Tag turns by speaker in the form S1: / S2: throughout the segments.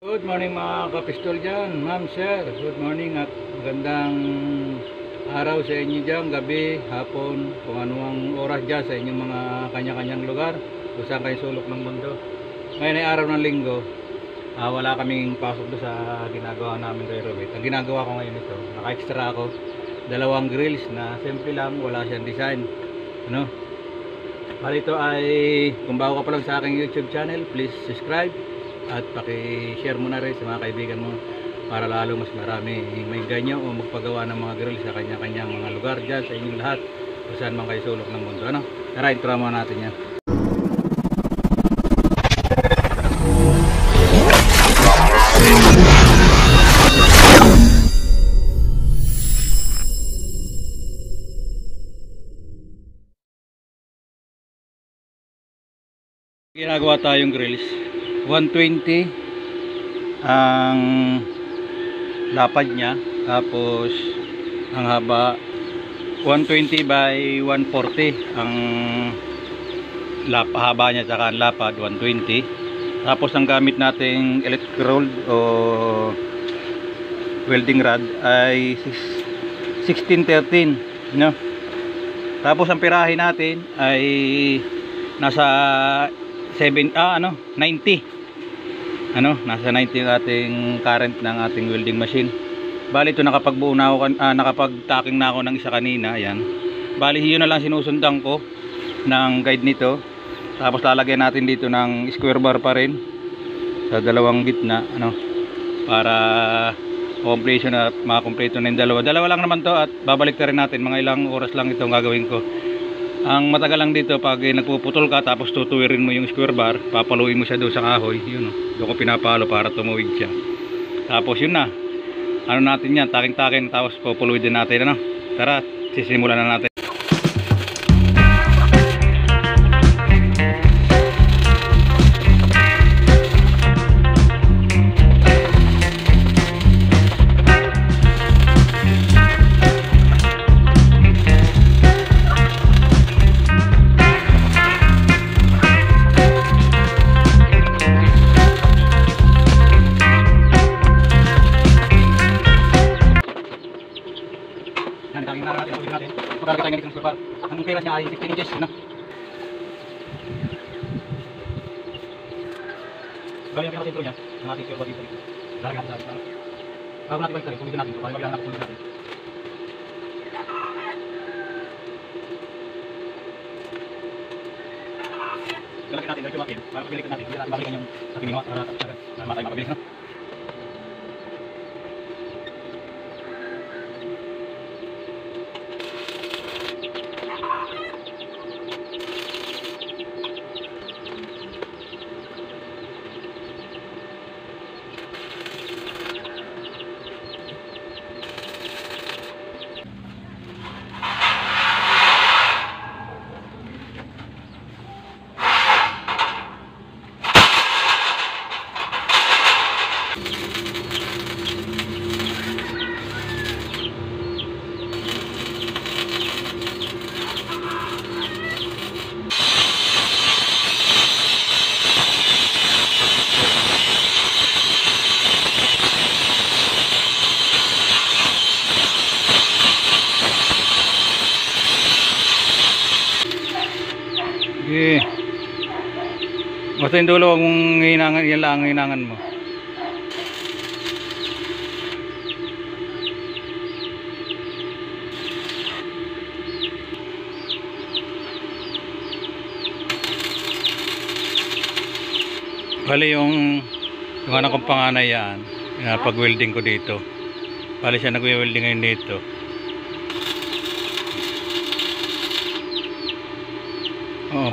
S1: Good morning mga kapistol dyan, ma'am, sir. Good morning at magandang araw sa inyo dyan, gabi, hapon, kung anong oras dyan sa inyong mga kanya-kanyang lugar, kung saan kayo sulok ng mundo. Ngayon ay araw ng linggo, wala kaming pasok doon sa ginagawa namin kay Robert. Ang ginagawa ko ngayon ito, naka-extra ako, 2 grills na simple lang, wala siyang design. Bali ito ay, kung bago ka pa lang sa aking YouTube channel, please subscribe. At paki-share mo na rin sa mga kaibigan mo para lalo mas marami may ganyo o magpagawa ng mga grill sa kanya-kanyang mga lugar dyan sa inyong lahat kung saan man kayo sulok ng mundo. Tara, intro mo natin yan. Ginagawa tayong grills 120 ang lapad niya, tapos ang haba 120 by 140 ang haba niya, saka ang lapad 120. Tapos ang gamit nating electric rolled o welding rod ay 1613, Tapos ang pirahe natin ay nasa 90. Nasa 90 yung ating current ng ating welding machine. Bali ito nakapagbuo na ako, nakapag-tacking na ako ng isa kanina. Ayan. Bali yun na lang sinusundan ko ng guide nito. Tapos lalagyan natin dito ng square bar pa rin sa dalawang gitna, para completion at makakompleto na yung dalawa lang naman to, at babalik na rin natin. Mga ilang oras lang itong gagawin ko. Ang matagal lang dito pag nagpuputol ka tapos tutuwirin mo yung square bar, papaluin mo siya doon sa kahoy, doon ko pinapalo para tumuwid siya. Tapos yun na, natin yan, taking-taking, tapos pupuluin din natin. Tara, sisimulan na natin. Ang pera niya ay 16 inches, Bali ang pinaka-sentro niya, ang ating square bar dito. Lalagyan natin sa atin. Bago natin balik, pumitin natin ito, para maglalang natin natin. Lalagyan natin, lalagyan natin, para pagbilikan natin, hindi natin balikan yung ating ginawa, para matay makabilis, Basta yung dulo, huwag mong hinangan, yan lang ang hinangan mo. Bali yung anak kong panganay yan, pag-welding ko dito. Bali siya nag-welding ngayon dito.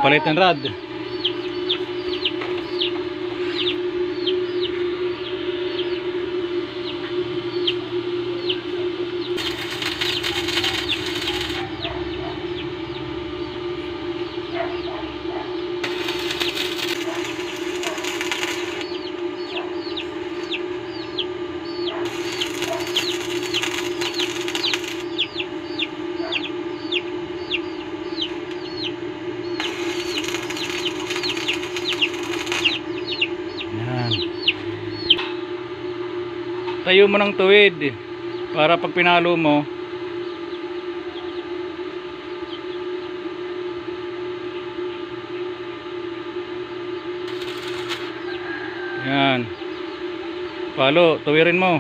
S1: Palit ng rod. tayo mo ng tuwid para pag pinalo mo yan, palo, tuwirin mo.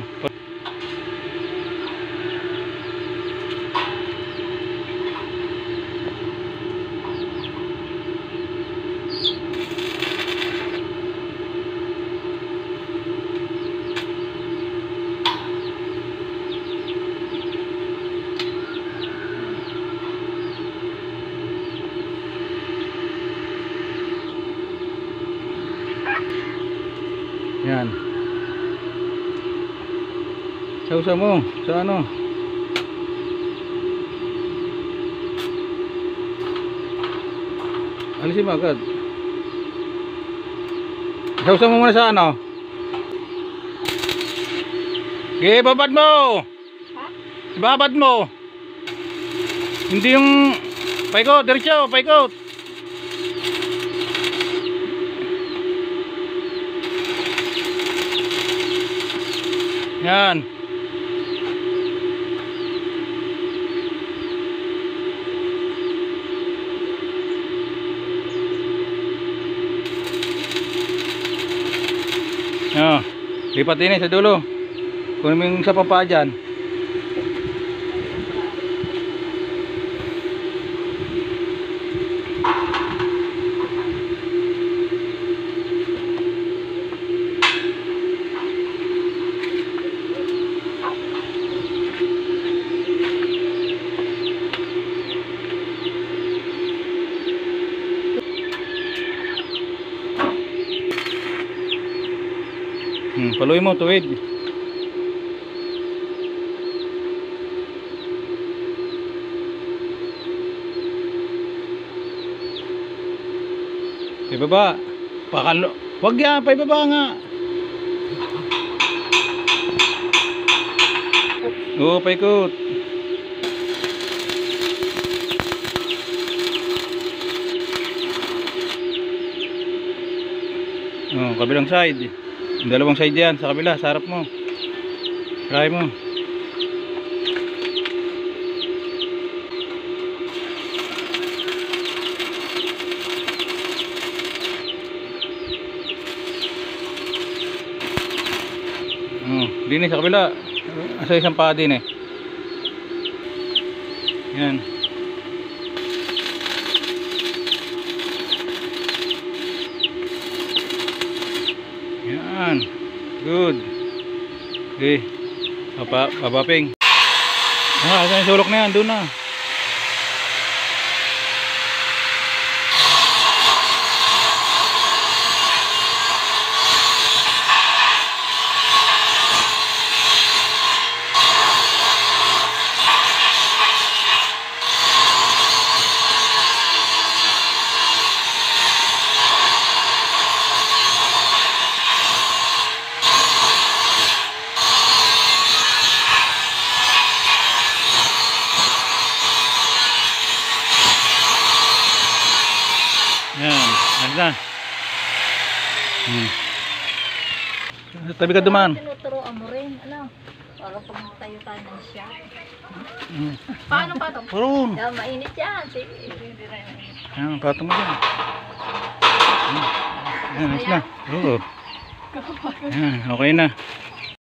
S1: Yan. Sausa mo sa ano? Alisin mo agad. Sausa mo muna sa ano? Okay, babad mo. Ha? Babad mo. Hindi yung paikot, diretso, paikot. Yan. Lipat din sa dulo. Kunin mo yung sa papa dyan. Paluin mo tuwid. Ibaba. Pakalo. Wag yan, paibaba nga. Oo, paikot. Kabilang side. Dalawang side yan sa kabila, sa harap mo. Try mo. Din sa kabila. Asa isang pa din eh. Yan. Yan. Good. Okay. Papaping. Saan yung sulok na yan? Doon na. Na. Tabi ka duman.
S2: Tinuturoan mo rin, ano? Para pag tayo tayo ng siya. Paano pa ito?
S1: Parun.
S2: Mainit yan.
S1: Yan, patong mo dyan. Yan, ayos na. Oo. Yan, okay na.